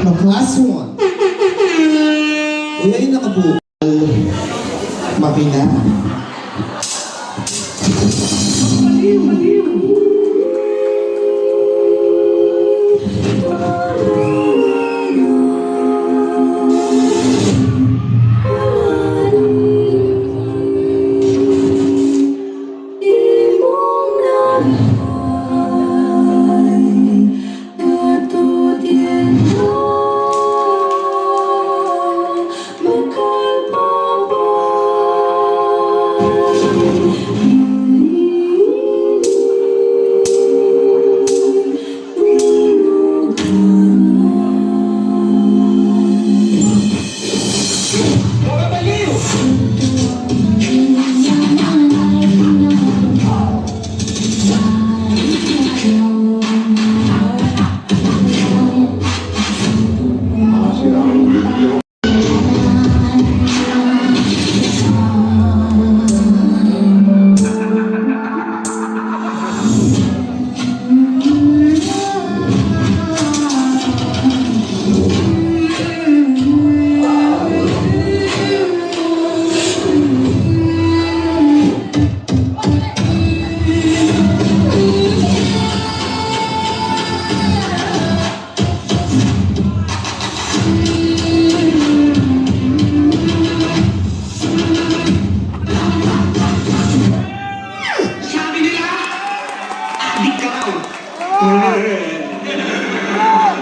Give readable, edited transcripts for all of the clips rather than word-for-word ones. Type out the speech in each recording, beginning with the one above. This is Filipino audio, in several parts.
Mag-class 1. Uy, ay nakabukal. Makina.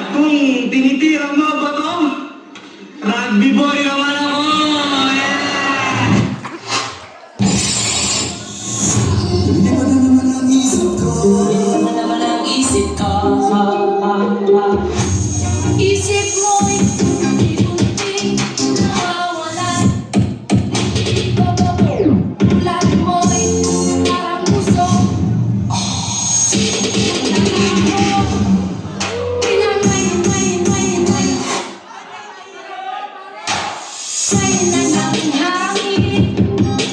Kung tinitira mo ba to? Rugby boy naman ako! Hindi mo na naman ang isip ko. Isip mo'y unti-unting nawawalan. Ulan mo'y parang puso. Sa'yo na ng hangin,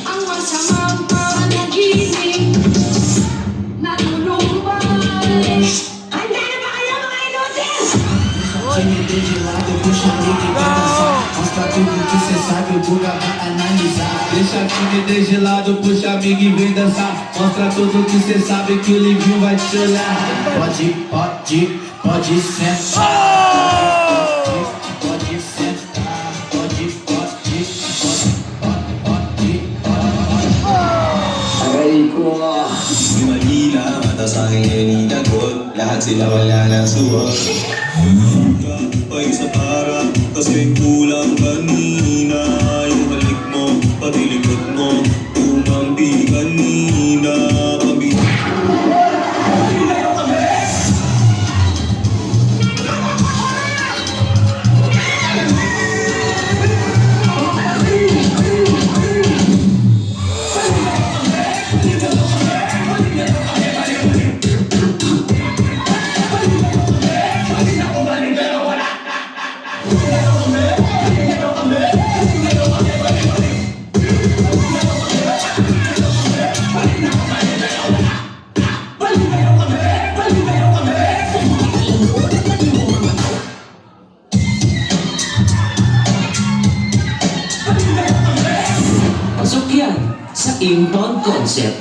ang masamang panaginip. Natulong ba? Handa na ba kayo mga inutil? Desgelado, puxa amiga e dança. Mostra tudo que cê sabe, o Buga vai analisar. Deixa time desgelado, puxa amigo e vem dançar. Mostra tudo que cê sabe que o Livinho vai te olhar. Pode sentar. Pode sentar. Aray ko. Di Manila, mata sa aking ininagot. Lahat sila wala ng suwag. Pa isa para, kasi kulang kanina. Yung halik mo, pati likod mo, tumampi kanina. Pasok yan sa impound concept.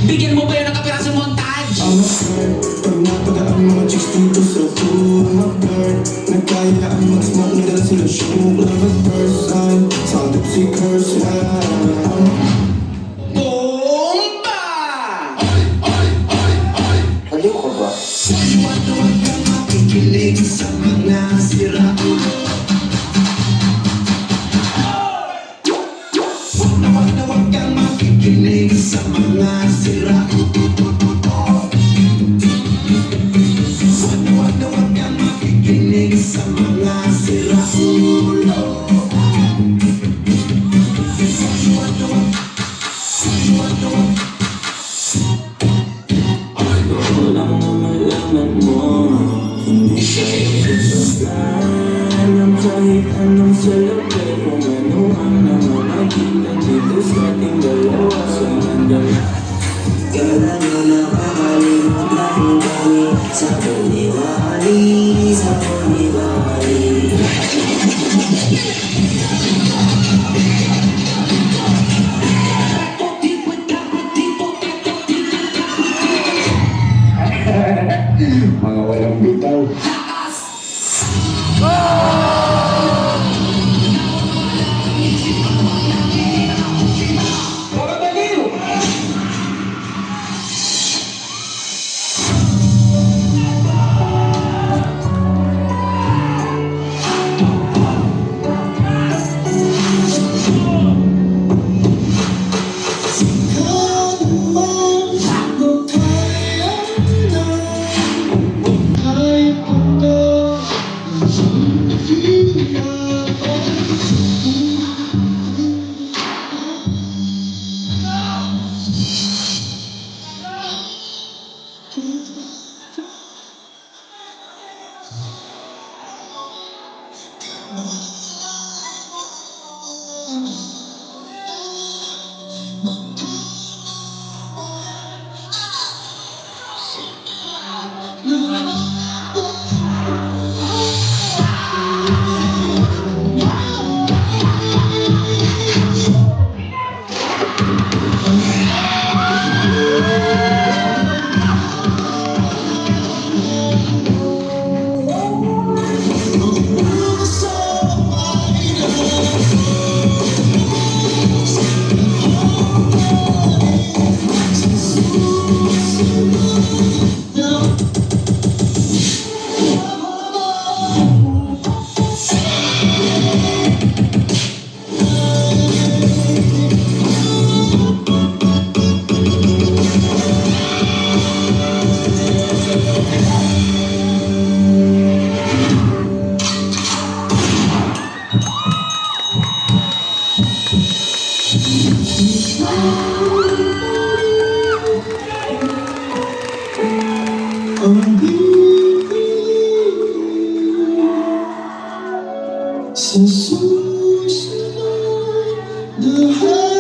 Bigyan mo ba yun ng kapirasong montage? I'm a flirt. Pag napagaan mga chicks dito sa pool, I'm a bird. Nagkaya ang mag-smoke, nadala sila show. Love at first sight, sound of si curse Bomba! Aliw ka ba? Huwag kang makikilig sa mga sira. Huwag kang makikinig sa mga sira. Huwag kang makikinig sa mga sira. Walang namalaman mo, hindi kayo sasabihan ng kahit anong salapay. Kung ano ang namamagitan dito sa ating dalawa sa mandang. Kailan mo nakakalimutan kami sa paniwali, sa Mga walang bitaw. Sa susunod, the